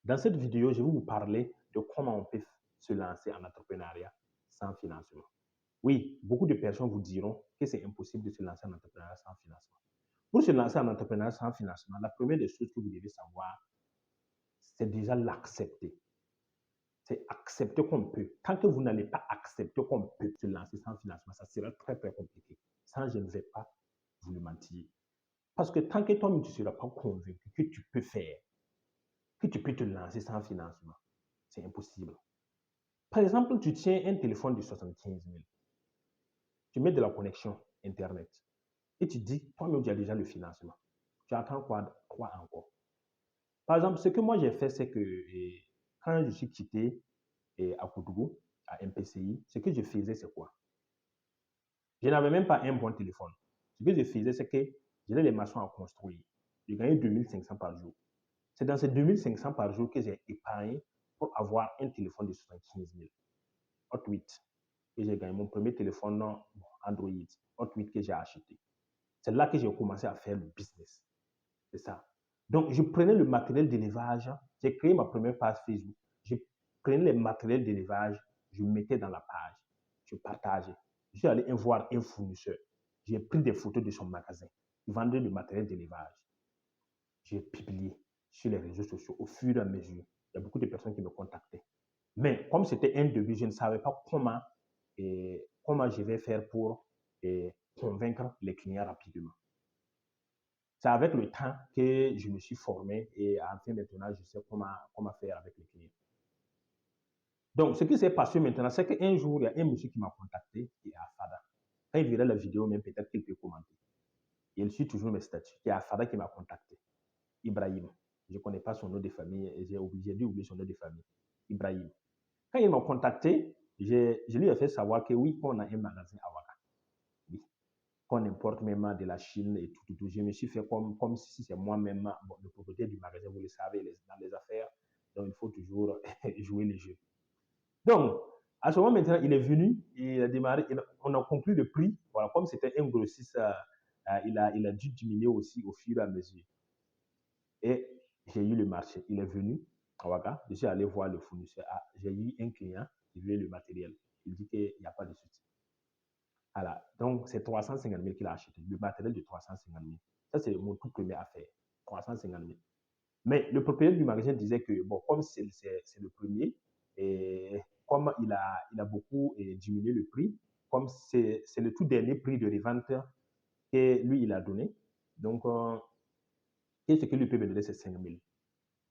Dans cette vidéo, je vais vous parler de comment on peut se lancer en entrepreneuriat sans financement. Oui, beaucoup de personnes vous diront que c'est impossible de se lancer en entrepreneuriat sans financement. Pour se lancer en entrepreneuriat sans financement, la première des choses que vous devez savoir, c'est déjà l'accepter. C'est accepter qu'on peut. Tant que vous n'allez pas accepter qu'on peut se lancer sans financement, ça sera très, très compliqué. Ça, je ne vais pas vous le mentir. Parce que tant que toi-même, tu ne seras pas convaincu que tu peux faire, que tu peux te lancer sans financement, c'est impossible. Par exemple, tu tiens un téléphone de 75 000. Tu mets de la connexion Internet et tu dis, toi-même, tu as déjà le financement. Tu attends quoi encore? Par exemple, ce que moi j'ai fait, c'est que quand je suis quitté à Koudougou, à MPCI, ce que je faisais, c'est quoi? Je n'avais même pas un bon téléphone. Ce que je faisais, c'est que j'avais les maçons à construire. Je gagnais 2500 par jour. C'est dans ces 2500 par jour que j'ai épargné pour avoir un téléphone de 75 000. Hot 8. Et j'ai gagné mon premier téléphone Android, Hot 8 que j'ai acheté. C'est là que j'ai commencé à faire le business. C'est ça. Donc, je prenais le matériel d'élevage. J'ai créé ma première page Facebook. Je prenais les matériels d'élevage, je mettais dans la page. Je partageais. Je suis allé voir un fournisseur. J'ai pris des photos de son magasin. Il vendait du matériel d'élevage. J'ai publié sur les réseaux sociaux au fur et à mesure. Il y a beaucoup de personnes qui me contactaient. Mais comme c'était un début, je ne savais pas comment je vais faire pour convaincre les clients rapidement. C'est avec le temps que je me suis formé et enfin maintenant, je sais comment faire avec les clients. Donc, ce qui s'est passé maintenant, c'est qu'un jour, il y a un monsieur qui m'a contacté, qui est à Fada. Quand il verra la vidéo, même peut-être qu'il peut commenter. Il suit toujours mes statuts. Il y a Fada qui m'a contacté. Ibrahim. Je ne connais pas son nom de famille et j'ai dû oublier son nom de famille. Ibrahim. Quand il m'a contacté, je lui ai fait savoir que oui, on a un magasin à Ouaga. Oui. Qu'on importe même de la Chine et tout. Je me suis fait comme si c'est moi-même le propriétaire du magasin. Vous le savez, dans les affaires, donc il faut toujours jouer les jeux. Donc, à ce moment maintenant, il est venu, il a démarré, on a conclu le prix. Voilà, comme c'était un grossiste, il a dû diminuer aussi au fur et à mesure. Et j'ai eu le marché. Il est venu à Ouaga. Je suis allé voir le fournisseur. Ah, j'ai eu un client qui voulait le matériel. Il dit qu'il n'y a pas de souci. Voilà. Donc, c'est 350 000 qu'il a acheté. Le matériel de 350 000. Ça, c'est mon tout premier affaire. 350 000. Mais le propriétaire du magasin disait que, bon, comme c'est le premier, et comme il a beaucoup diminué le prix, comme c'est le tout dernier prix de revente que lui, il a donné. Donc, et ce que lui peut me donner, c'est 5 000.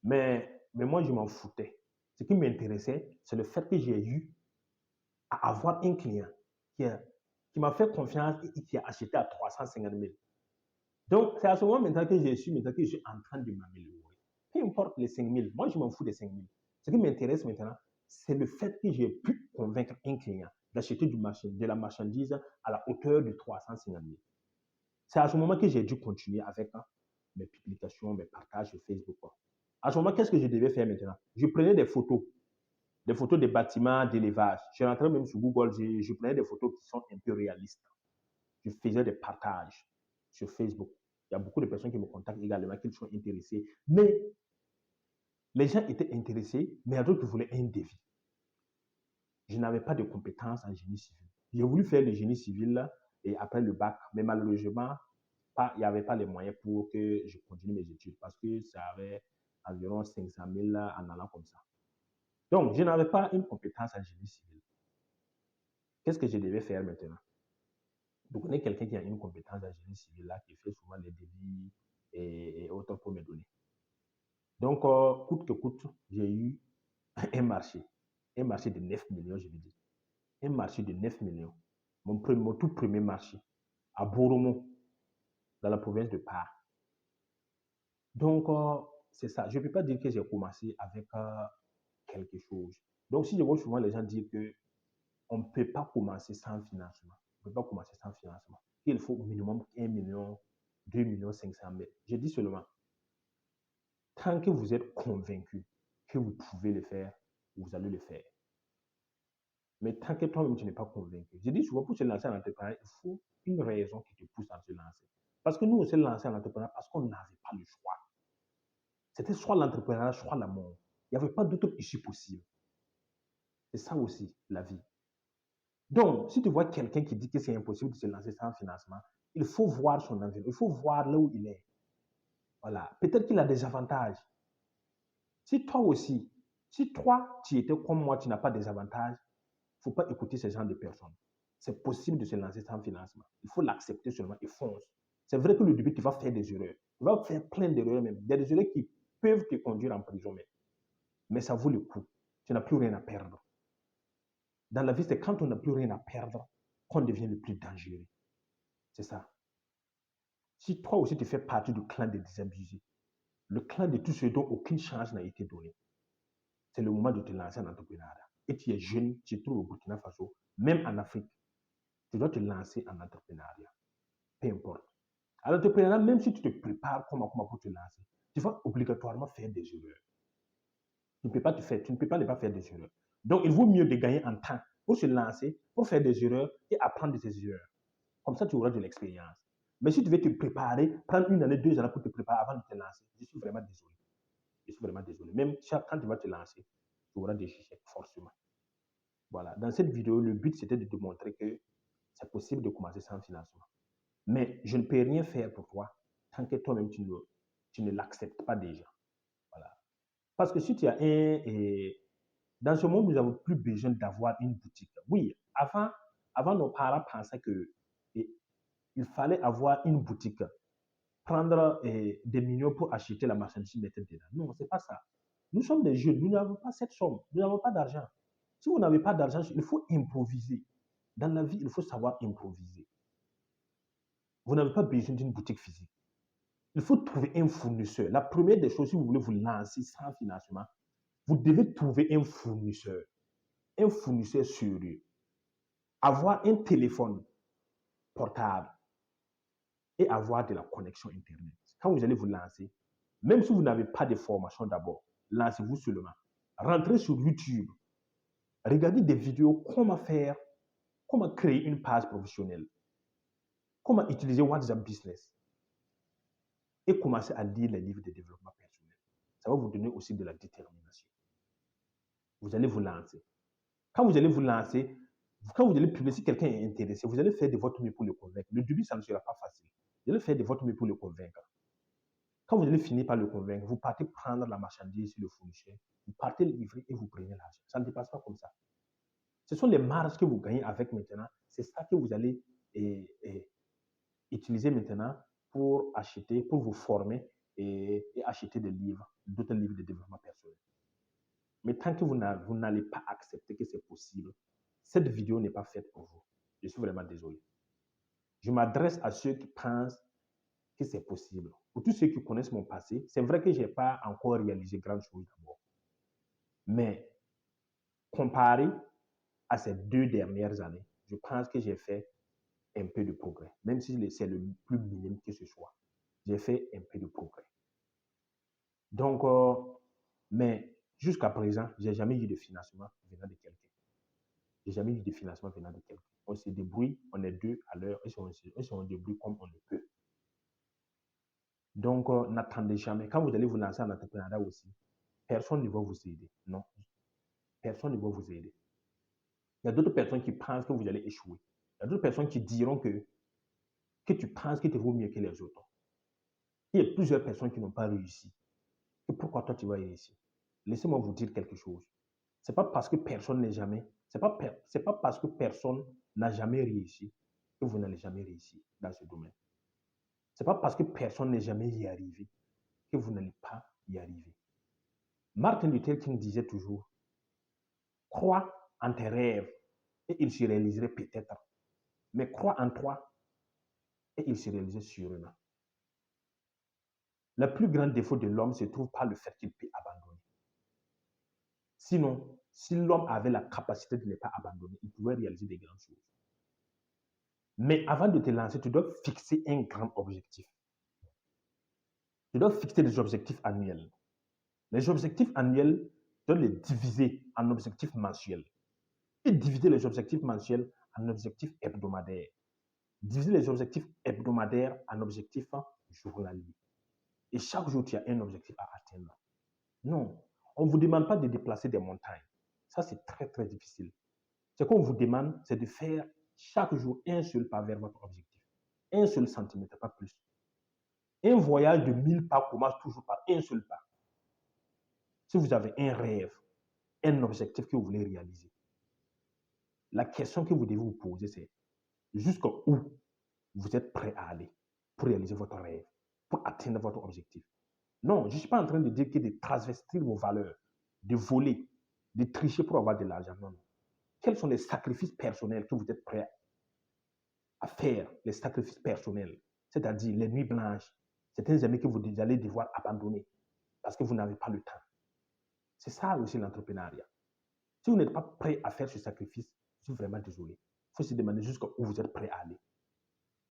Mais moi, je m'en foutais. Ce qui m'intéressait, c'est le fait que j'ai eu à avoir un client qui m'a fait confiance et qui a acheté à 350 000. Donc, c'est à ce moment maintenant que je suis en train de m'améliorer. Peu importe les 5 000, moi, je m'en fous des 5 000. Ce qui m'intéresse maintenant, c'est le fait que j'ai pu convaincre un client d'acheter de la marchandise à la hauteur de 350 000. C'est à ce moment que j'ai dû continuer avec mes publications, mes partages sur Facebook. À ce moment, qu'est-ce que je devais faire maintenant? Je prenais des photos des bâtiments d'élevage. Je rentrais même sur Google, je prenais des photos qui sont un peu réalistes. Je faisais des partages sur Facebook. Il y a beaucoup de personnes qui me contactent également, qui sont intéressées. Mais les gens étaient intéressés, mais il y a d'autres qui voulaient un devis. Je n'avais pas de compétences en génie civil. J'ai voulu faire le génie civil et après le bac, mais malheureusement, il n'y avait pas les moyens pour que je continue mes études parce que ça avait environ 500 000 en allant comme ça. Donc, je n'avais pas une compétence en génie civil. Qu'est-ce que je devais faire maintenant? Vous connaissez quelqu'un qui a une compétence en génie civil là, qui fait souvent les débits et autres pour me donner. Donc, coûte que coûte, j'ai eu un marché de 9 millions, je veux dire. Un marché de 9 millions. Mon tout premier marché, à Boromo, dans la province de Par. Donc, c'est ça. Je ne peux pas dire que j'ai commencé avec quelque chose. Donc, si je vois souvent les gens dire qu'on ne peut pas commencer sans financement, on ne peut pas commencer sans financement. Il faut au minimum 1 million, 2 millions 500 000. Je dis seulement, tant que vous êtes convaincu que vous pouvez le faire, vous allez le faire. Mais tant que toi-même, tu n'es pas convaincu. Je dis souvent, pour se lancer en entrepreneur, il faut une raison qui te pousse à se lancer. Parce que nous, on s'est lancé en entrepreneur parce qu'on n'avait pas le choix. C'était soit l'entrepreneuriat, soit la mort. Il n'y avait pas d'autre issue possible. C'est ça aussi, la vie. Donc, si tu vois quelqu'un qui dit que c'est impossible de se lancer sans financement, il faut voir son environnement, il faut voir là où il est. Voilà. Peut-être qu'il a des avantages. Si toi aussi, si toi, tu étais comme moi, tu n'as pas des avantages, il ne faut pas écouter ce genre de personnes. C'est possible de se lancer sans financement. Il faut l'accepter seulement et fonce. C'est vrai que le début, tu vas faire des erreurs. Tu vas faire plein d'erreurs même. Il y a des erreurs qui peuvent te conduire en prison même. Mais ça vaut le coup. Tu n'as plus rien à perdre. Dans la vie, c'est quand on n'a plus rien à perdre qu'on devient le plus dangereux. C'est ça. Si toi aussi tu fais partie du clan des désabusés, le clan de tous ceux dont aucune chance n'a été donnée, c'est le moment de te lancer en entrepreneuriat. Et tu es jeune, tu es trouves au Burkina Faso, même en Afrique, tu dois te lancer en entrepreneuriat. Peu importe. À l'entrepreneuriat, même si tu te prépares comment pour te lancer, tu vas obligatoirement faire des erreurs. Tu ne peux pas ne pas faire des erreurs. Donc, il vaut mieux de gagner en temps pour se lancer, pour faire des erreurs et apprendre de ces erreurs. Comme ça, tu auras de l'expérience. Mais si tu veux te préparer, prendre 1 année, 2 années pour te préparer avant de te lancer, je suis vraiment désolé. Je suis vraiment désolé. Même quand tu vas te lancer, tu auras des échecs, forcément. Voilà. Dans cette vidéo, le but, c'était de te montrer que c'est possible de commencer sans financement. Mais je ne peux rien faire pour toi tant que toi-même, tu ne l'acceptes pas déjà. Voilà. Parce que si tu as dans ce monde, nous n'avons plus besoin d'avoir une boutique. Oui, avant nos parents pensaient que il fallait avoir une boutique, prendre des millions pour acheter la marchandise, mettre dedans. Non, ce n'est pas ça. Nous sommes des jeunes, nous n'avons pas cette somme, nous n'avons pas d'argent. Si vous n'avez pas d'argent, il faut improviser. Dans la vie, il faut savoir improviser. Vous n'avez pas besoin d'une boutique physique. Il faut trouver un fournisseur. La première des choses, si vous voulez vous lancer sans financement, vous devez trouver un fournisseur sérieux. Avoir un téléphone portable et avoir de la connexion Internet. Quand vous allez vous lancer, même si vous n'avez pas de formation d'abord, lancez-vous seulement. Rentrez sur YouTube, regardez des vidéos comment créer une page professionnelle, comment utiliser WhatsApp Business et commencez à lire les livres de développement personnel. Ça va vous donner aussi de la détermination. Vous allez vous lancer. Quand vous allez vous lancer, quand vous allez publier, si quelqu'un est intéressé, vous allez faire de votre mieux pour le convaincre. Le début, ça ne sera pas facile. Vous allez faire de votre mieux pour le convaincre. Quand vous allez finir par le convaincre, vous partez prendre la marchandise sur le fournisseur, vous partez le livrer et vous prenez l'argent. Ça ne dépasse pas comme ça. Ce sont les marges que vous gagnez avec maintenant. C'est ça que vous allez utiliser maintenant pour acheter, pour vous former et acheter des livres, d'autres livres de développement personnel. Mais tant que vous n'allez pas accepter que c'est possible, cette vidéo n'est pas faite pour vous. Je suis vraiment désolé. Je m'adresse à ceux qui pensent que c'est possible. Pour tous ceux qui connaissent mon passé, c'est vrai que je n'ai pas encore réalisé grand chose d'abord. Mais comparé à ces 2 dernières années, je pense que j'ai fait un peu de progrès. Même si c'est le plus minime que ce soit, j'ai fait un peu de progrès. Donc, mais jusqu'à présent, je n'ai jamais eu de financement venant de quelqu'un. Je n'ai jamais eu de financement venant de quelqu'un. On se débrouille, on est 2 à l'heure, et on se débrouille comme on le peut. Donc, n'attendez jamais. Quand vous allez vous lancer en entrepreneuriat aussi, personne ne va vous aider. Non. Personne ne va vous aider. Il y a d'autres personnes qui pensent que vous allez échouer. Il y a d'autres personnes qui diront que tu penses que tu vaux mieux que les autres. Il y a plusieurs personnes qui n'ont pas réussi. Et pourquoi toi tu vas réussir? Laissez-moi vous dire quelque chose. C'est pas parce que personne n'est jamais, c'est pas parce que personne n'a jamais réussi que vous n'allez jamais réussir dans ce domaine. C'est pas parce que personne n'est jamais y arrivé que vous n'allez pas y arriver. Martin Luther King disait toujours, crois en tes rêves et ils se réaliseraient peut-être. Mais crois en toi et ils se réaliseraient sûrement. Le plus grand défaut de l'homme se trouve par le fait qu'il peut abandonner. Sinon, si l'homme avait la capacité de ne pas abandonner, il pouvait réaliser des grandes choses. Mais avant de te lancer, tu dois fixer un grand objectif. Tu dois fixer des objectifs annuels. Les objectifs annuels, tu dois les diviser en objectifs mensuels. Et diviser les objectifs mensuels en objectifs hebdomadaires. Diviser les objectifs hebdomadaires en objectifs journaliers. Et chaque jour, tu as un objectif à atteindre. Non, On ne vous demande pas de déplacer des montagnes. Ça, c'est très, très difficile. Ce qu'on vous demande, c'est de faire chaque jour un seul pas vers votre objectif. Un seul centimètre, pas plus. Un voyage de 1000 pas commence toujours par un seul pas. Si vous avez un rêve, un objectif que vous voulez réaliser, la question que vous devez vous poser, c'est jusqu'où vous êtes prêt à aller pour réaliser votre rêve, pour atteindre votre objectif. Non, je ne suis pas en train de dire que de transvestir vos valeurs, de voler, de tricher pour avoir de l'argent. Non, non. Quels sont les sacrifices personnels que vous êtes prêts à faire, les sacrifices personnels, c'est-à-dire les nuits blanches, certains amis que vous allez devoir abandonner parce que vous n'avez pas le temps. C'est ça aussi l'entrepreneuriat. Si vous n'êtes pas prêt à faire ce sacrifice, je suis vraiment désolé. Il faut se demander jusqu'où vous êtes prêt à aller.